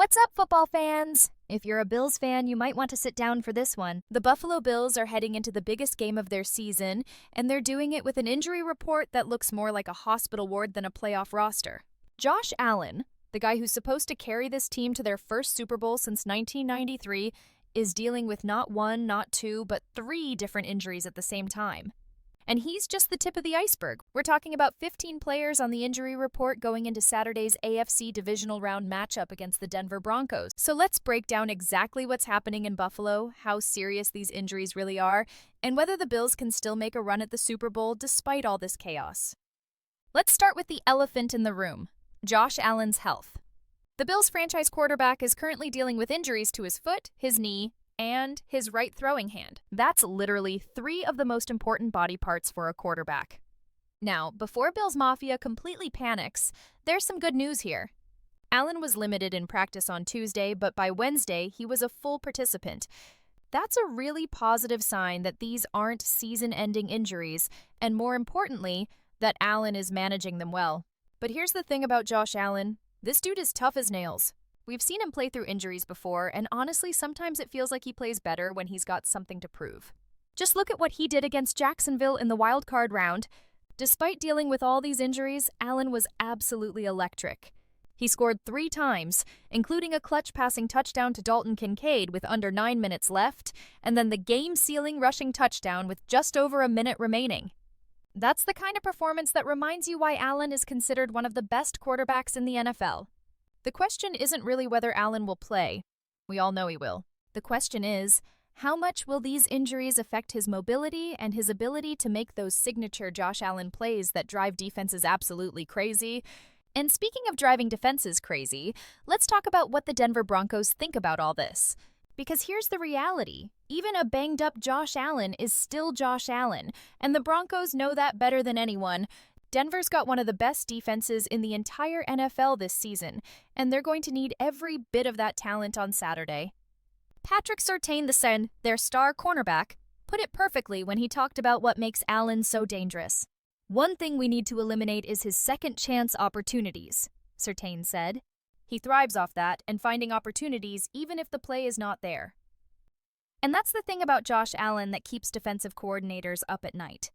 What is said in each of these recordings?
What's up, football fans? If you're a Bills fan, you might want to sit down for this one. The Buffalo Bills are heading into the biggest game of their season, and they're doing it with an injury report that looks more like a hospital ward than a playoff roster. Josh Allen, the guy who's supposed to carry this team to their first Super Bowl since 1993, is dealing with not one, not two, but 3 different injuries at the same time. And he's just the tip of the iceberg. We're talking about 15 players on the injury report going into Saturday's AFC Divisional Round matchup against the Denver Broncos. So let's break down exactly what's happening in Buffalo, how serious these injuries really are, and whether the Bills can still make a run at the Super Bowl despite all this chaos. Let's start with the elephant in the room, Josh Allen's health. The Bills' franchise quarterback is currently dealing with injuries to his foot, his knee, and his right throwing hand. That's literally 3 of the most important body parts for a quarterback. Now, before Bills Mafia completely panics, there's some good news here. Allen was limited in practice on Tuesday, but by Wednesday, he was a full participant. That's a really positive sign that these aren't season-ending injuries, and more importantly, that Allen is managing them well. But here's the thing about Josh Allen. This dude is tough as nails. We've seen him play through injuries before, and honestly, sometimes it feels like he plays better when he's got something to prove. Just look at what he did against Jacksonville in the wild card round. Despite dealing with all these injuries, Allen was absolutely electric. He scored 3 times, including a clutch passing touchdown to Dalton Kincaid with under 9 minutes left, and then the game-sealing rushing touchdown with just over a minute remaining. That's the kind of performance that reminds you why Allen is considered one of the best quarterbacks in the NFL. The question isn't really whether Allen will play. We all know he will. The question is, how much will these injuries affect his mobility and his ability to make those signature Josh Allen plays that drive defenses absolutely crazy? And speaking of driving defenses crazy, let's talk about what the Denver Broncos think about all this. Because here's the reality. Even a banged-up Josh Allen is still Josh Allen, and the Broncos know that better than anyone. Denver's got one of the best defenses in the entire NFL this season, and they're going to need every bit of that talent on Saturday. Patrick Surtain II, their star cornerback, put it perfectly when he talked about what makes Allen so dangerous. "One thing we need to eliminate is his second-chance opportunities," Surtain said. He thrives off that and finding opportunities even if the play is not there. And that's the thing about Josh Allen that keeps defensive coordinators up at night.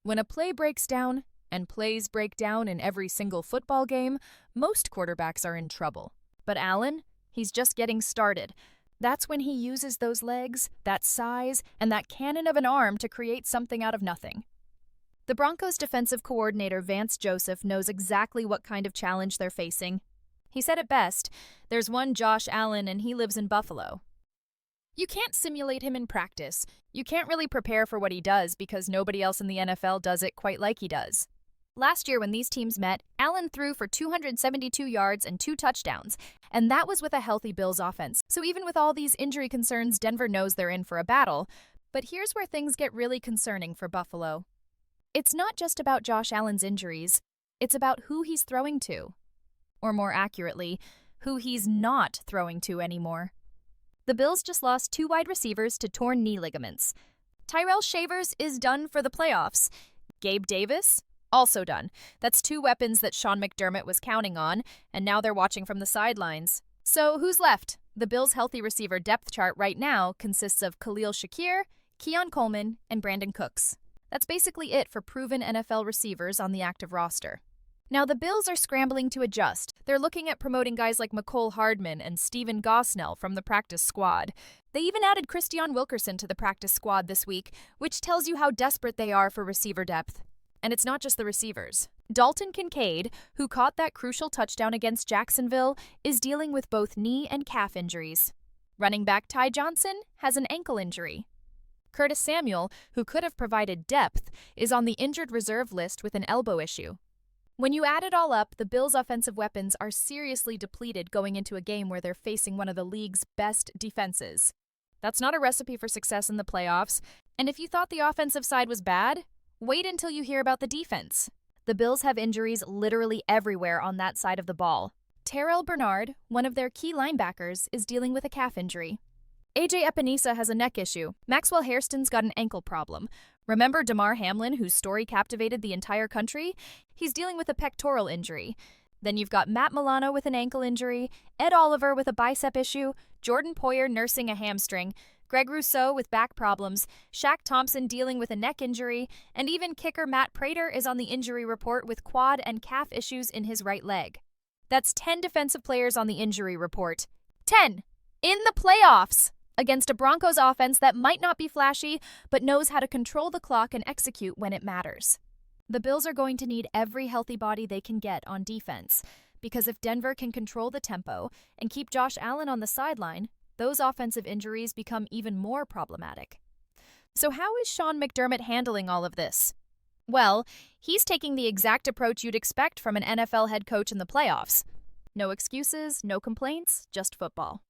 When a play breaks down, and plays break down in every single football game, most quarterbacks are in trouble. But Allen, he's just getting started. That's when he uses those legs, that size, and that cannon of an arm to create something out of nothing. The Broncos defensive coordinator Vance Joseph knows exactly what kind of challenge they're facing. He said it best, "There's one Josh Allen and he lives in Buffalo." You can't simulate him in practice. You can't really prepare for what he does because nobody else in the NFL does it quite like he does. Last year when these teams met, Allen threw for 272 yards and 2 touchdowns, and that was with a healthy Bills offense. So even with all these injury concerns, Denver knows they're in for a battle. But here's where things get really concerning for Buffalo. It's not just about Josh Allen's injuries. It's about who he's throwing to. Or more accurately, who he's not throwing to anymore. The Bills just lost 2 wide receivers to torn knee ligaments. Tyrell is done for the playoffs. Gabe Davis? Also done. That's 2 weapons that Sean McDermott was counting on, and now they're watching from the sidelines. So who's left? The Bills' healthy receiver depth chart right now consists of Khalil Shakir, Keon Coleman, and Brandon Cooks. That's basically it for proven NFL receivers on the active roster. Now the Bills are scrambling to adjust. They're looking at promoting guys like Mecole Hardman and Steven Gosnell from the practice squad. They even added Christian Wilkerson to the practice squad this week, which tells you how desperate they are for receiver depth. And it's not just the receivers. Dalton Kincaid, who caught that crucial touchdown against Jacksonville, is dealing with both knee and calf injuries. Running back Ty Johnson has an ankle injury. Curtis Samuel, who could have provided depth, is on the injured reserve list with an elbow issue. When you add it all up, the Bills' offensive weapons are seriously depleted going into a game where they're facing one of the league's best defenses. That's not a recipe for success in the playoffs, and if you thought the offensive side was bad, wait until you hear about the defense. The Bills have injuries literally everywhere on that side of the ball. Terrel Bernard, one of their key linebackers, is dealing with a calf injury. AJ Epinesa has a neck issue. Maxwell Hairston's got an ankle problem. Remember Damar Hamlin, whose story captivated the entire country? He's dealing with a pectoral injury. Then you've got Matt Milano with an ankle injury, Ed Oliver with a bicep issue, Jordan Poyer nursing a hamstring, Greg Rousseau with back problems, Shaq Thompson dealing with a neck injury, and even kicker Matt Prater is on the injury report with quad and calf issues in his right leg. That's 10 defensive players on the injury report. 10! In the playoffs! Against a Broncos offense that might not be flashy, but knows how to control the clock and execute when it matters. The Bills are going to need every healthy body they can get on defense, because if Denver can control the tempo and keep Josh Allen on the sideline, those offensive injuries become even more problematic. So how is Sean McDermott handling all of this? Well, he's taking the exact approach you'd expect from an NFL head coach in the playoffs. No excuses, no complaints, just football.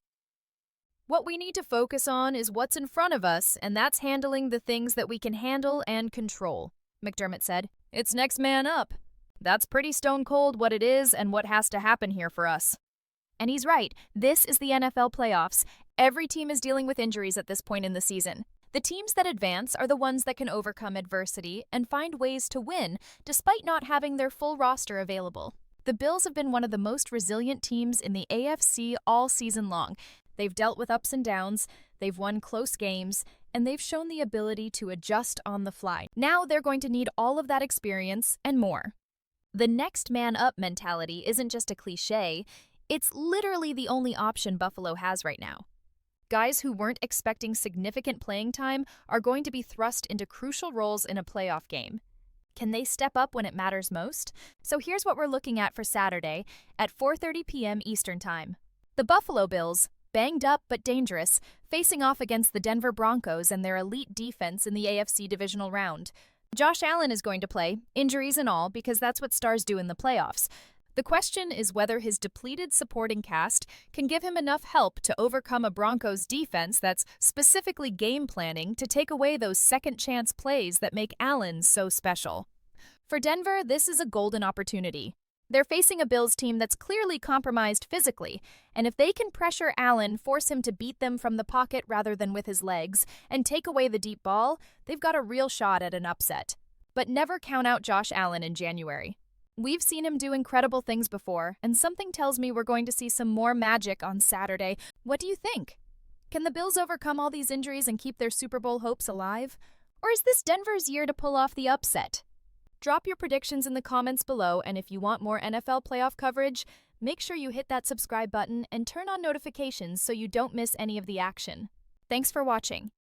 What we need to focus on is what's in front of us, and that's handling the things that we can handle and control, McDermott said. It's next man up. That's pretty stone cold what it is and what has to happen here for us. And he's right. This is the NFL playoffs. Every team is dealing with injuries at this point in the season. The teams that advance are the ones that can overcome adversity and find ways to win despite not having their full roster available. The Bills have been one of the most resilient teams in the AFC all season long. They've dealt with ups and downs, they've won close games, and they've shown the ability to adjust on the fly. Now they're going to need all of that experience and more. The next man up mentality isn't just a cliche, it's literally the only option Buffalo has right now. Guys who weren't expecting significant playing time are going to be thrust into crucial roles in a playoff game. Can they step up when it matters most? So here's what we're looking at for Saturday at 4:30 p.m. Eastern Time. The Buffalo Bills, banged up but dangerous, facing off against the Denver Broncos and their elite defense in the AFC Divisional Round. Josh Allen is going to play, injuries and all, because that's what stars do in the playoffs. The question is whether his depleted supporting cast can give him enough help to overcome a Broncos defense that's specifically game planning to take away those second-chance plays that make Allen so special. For Denver, this is a golden opportunity. They're facing a Bills team that's clearly compromised physically, and if they can pressure Allen, force him to beat them from the pocket rather than with his legs, and take away the deep ball, they've got a real shot at an upset. But never count out Josh Allen in January. We've seen him do incredible things before, and something tells me we're going to see some more magic on Saturday. What do you think? Can the Bills overcome all these injuries and keep their Super Bowl hopes alive? Or is this Denver's year to pull off the upset? Drop your predictions in the comments below, and if you want more NFL playoff coverage, make sure you hit that subscribe button and turn on notifications so you don't miss any of the action. Thanks for watching.